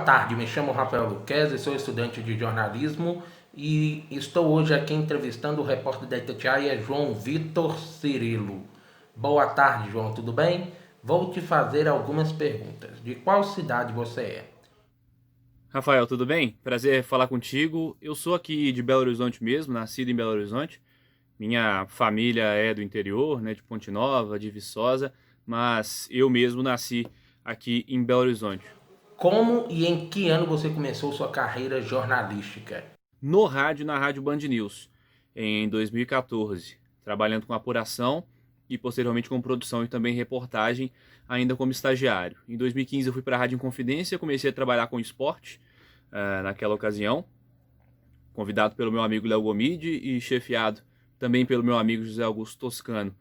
tarde, me chamo Rafael Luquezzi, sou estudante de jornalismo e estou hoje aqui entrevistando o repórter da Itatiaia, João Vitor Cirilo. Boa tarde, João, tudo bem? Vou te fazer algumas perguntas. De qual cidade você é? Rafael, tudo bem? Prazer falar contigo. Eu sou aqui de Belo Horizonte mesmo, nascido em Belo Horizonte. Minha família é do interior, né, de Ponte Nova, de Viçosa, mas eu mesmo nasci aqui em Belo Horizonte. Como e em que ano você começou sua carreira jornalística? No rádio, na Rádio Band News, em 2014, trabalhando com apuração e posteriormente com produção e também reportagem, ainda como estagiário. Em 2015 eu fui para a Rádio Inconfidência, comecei a trabalhar com esporte naquela ocasião, convidado pelo meu amigo Léo Gomide e chefiado também pelo meu amigo José Augusto Toscano.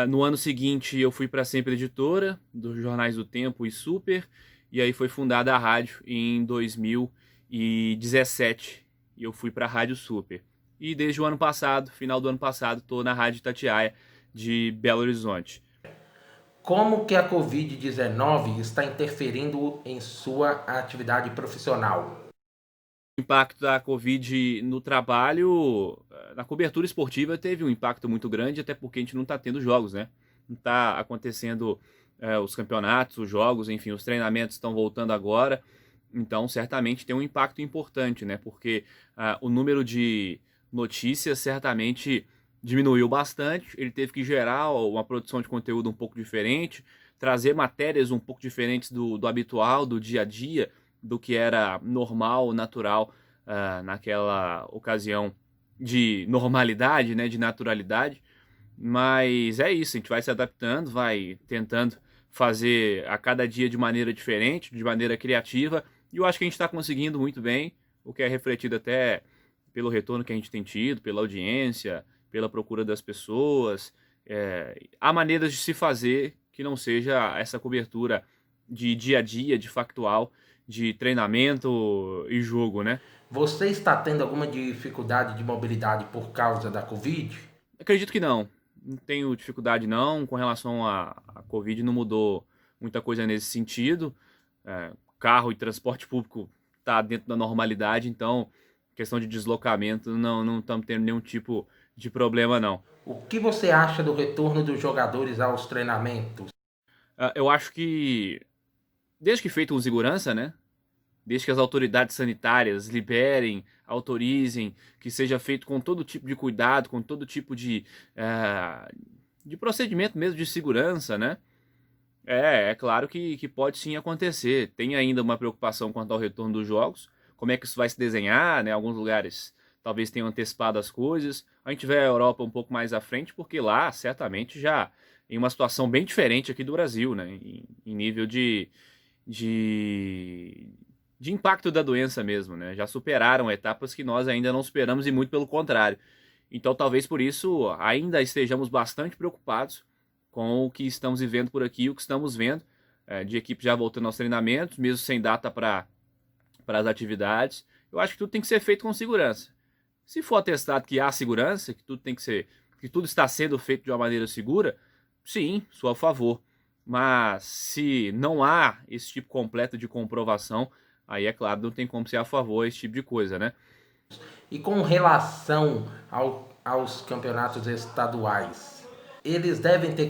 No ano seguinte eu fui para Sempre Editora, dos jornais do Tempo e Super, e aí foi fundada a rádio em 2017, e eu fui para a Rádio Super. E desde o ano passado, final do ano passado, estou na Rádio Itatiaia de Belo Horizonte. Como que a Covid-19 está interferindo em sua atividade profissional? O impacto da Covid no trabalho, na cobertura esportiva, teve um impacto muito grande, até porque a gente não está tendo jogos, né? Não está acontecendo os campeonatos, os jogos, enfim, os treinamentos estão voltando agora, então certamente tem um impacto importante, né? Porque o número de notícias certamente diminuiu bastante, ele teve que gerar uma produção de conteúdo um pouco diferente, trazer matérias um pouco diferentes do habitual, do dia a dia, do que era normal, natural naquela ocasião de normalidade, né, de naturalidade. Mas é isso, a gente vai se adaptando, vai tentando fazer a cada dia de maneira diferente, de maneira criativa, e eu acho que a gente está conseguindo muito bem, o que é refletido até pelo retorno que a gente tem tido, pela audiência, pela procura das pessoas. Há maneiras de se fazer que não seja essa cobertura de dia a dia, de factual, de treinamento e jogo, né? Você está tendo alguma dificuldade de mobilidade por causa da Covid? Acredito que não. Não tenho dificuldade não. Com relação à Covid, não mudou muita coisa nesse sentido. Carro e transporte público está dentro da normalidade, então questão de deslocamento não estamos tendo nenhum tipo de problema não. O que você acha do retorno dos jogadores aos treinamentos? Eu acho que desde que feito com segurança, né? Desde que as autoridades sanitárias liberem, autorizem, que seja feito com todo tipo de cuidado, com todo tipo de procedimento mesmo de segurança, né? É claro que pode sim acontecer. Tem ainda uma preocupação quanto ao retorno dos jogos, como é que isso vai se desenhar, né? Alguns lugares talvez tenham antecipado as coisas. A gente vê a Europa um pouco mais à frente, porque lá certamente já em uma situação bem diferente aqui do Brasil, né? Em nível de, de impacto da doença mesmo, né? Já superaram etapas que nós ainda não superamos e muito pelo contrário. Então, talvez por isso ainda estejamos bastante preocupados com o que estamos vivendo por aqui, o que estamos vendo de equipe já voltando aos treinamentos, mesmo sem data para as atividades. Eu acho que tudo tem que ser feito com segurança. Se for atestado que há segurança, que tudo tem que ser, que tudo está sendo feito de uma maneira segura, sim, sou a favor. Mas se não há esse tipo completo de comprovação, aí é claro, não tem como ser a favor desse tipo de coisa, né? E com relação aos campeonatos estaduais, eles devem ter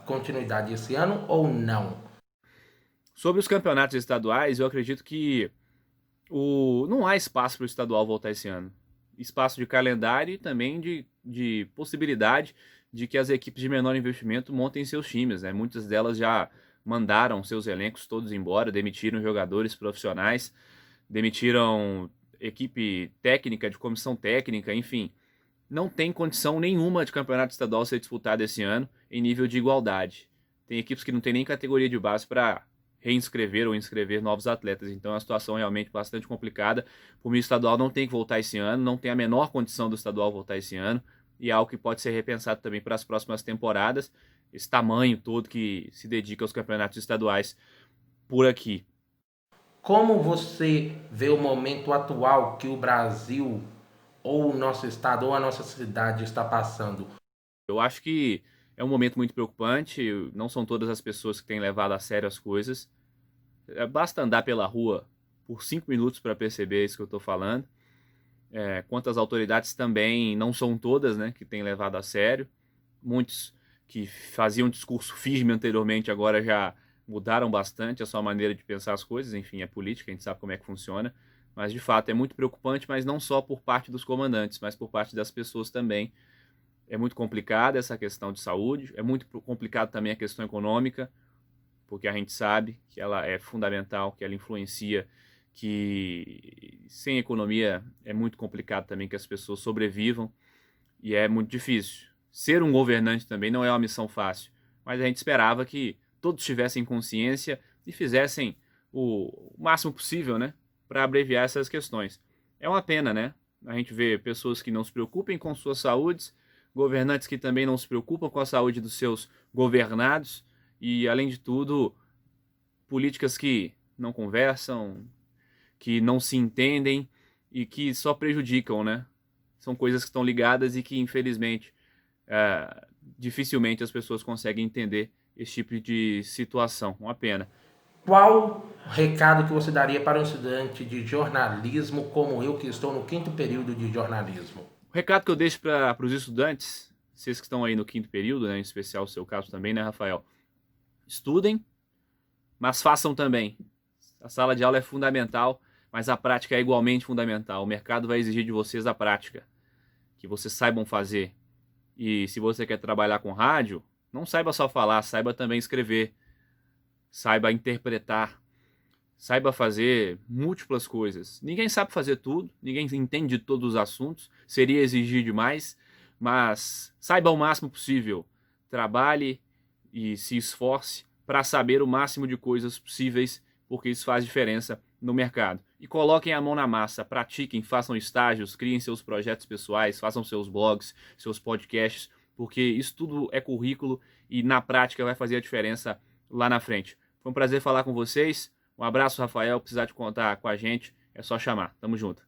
continuidade esse ano ou não? Sobre os campeonatos estaduais, eu acredito que não há espaço para o estadual voltar esse ano. Espaço de calendário e também de possibilidade de que as equipes de menor investimento montem seus times, né? Muitas delas já mandaram seus elencos todos embora, demitiram jogadores profissionais, demitiram equipe técnica, de comissão técnica, enfim. Não tem condição nenhuma de campeonato estadual ser disputado esse ano em nível de igualdade. Tem equipes que não tem nem categoria de base para reinscrever ou inscrever novos atletas. Então é uma situação realmente bastante complicada. O meio estadual não tem que voltar esse ano, não tem a menor condição do estadual voltar esse ano, e é algo que pode ser repensado também para as próximas temporadas. Esse tamanho todo que se dedica aos campeonatos estaduais por aqui. Como você vê o momento atual que o Brasil, ou o nosso estado, ou a nossa cidade está passando? Eu acho que é um momento muito preocupante. Não são todas as pessoas que têm levado a sério as coisas. Basta andar pela rua por 5 minutos para perceber isso que eu estou falando. Quantas autoridades também, não são todas, né, que têm levado a sério. Muitos que faziam discurso firme anteriormente agora já mudaram bastante a sua maneira de pensar as coisas. Enfim, é política, a gente sabe como é que funciona. Mas, de fato, é muito preocupante, mas não só por parte dos comandantes, mas por parte das pessoas também. É muito complicada essa questão de saúde, é muito complicado também a questão econômica, porque a gente sabe que ela é fundamental, que ela influencia, que sem economia é muito complicado também que as pessoas sobrevivam e é muito difícil. Ser um governante também não é uma missão fácil, mas a gente esperava que todos tivessem consciência e fizessem o máximo possível, né, para abreviar essas questões. É uma pena, né? A gente vê pessoas que não se preocupem com suas saúdes, governantes que também não se preocupam com a saúde dos seus governados e, além de tudo, políticas que não conversam, que não se entendem e que só prejudicam, né? São coisas que estão ligadas e que, infelizmente, dificilmente as pessoas conseguem entender esse tipo de situação. Uma pena. Qual recado que você daria para um estudante de jornalismo como eu, que estou no 5º período de jornalismo? O recado que eu deixo para os estudantes, vocês que estão aí no 5º período, né, em especial o seu caso também, né, Rafael? Estudem, mas façam também. A sala de aula é fundamental, mas a prática é igualmente fundamental. O mercado vai exigir de vocês a prática, que vocês saibam fazer. E se você quer trabalhar com rádio, não saiba só falar, saiba também escrever, saiba interpretar, saiba fazer múltiplas coisas. Ninguém sabe fazer tudo, ninguém entende de todos os assuntos, seria exigir demais, mas saiba o máximo possível. Trabalhe e se esforce para saber o máximo de coisas possíveis, porque isso faz diferença no mercado. E coloquem a mão na massa, pratiquem, façam estágios, criem seus projetos pessoais, façam seus blogs, seus podcasts, porque isso tudo é currículo e na prática vai fazer a diferença lá na frente. Foi um prazer falar com vocês. Um abraço, Rafael. Precisar de contar com a gente, é só chamar. Tamo junto.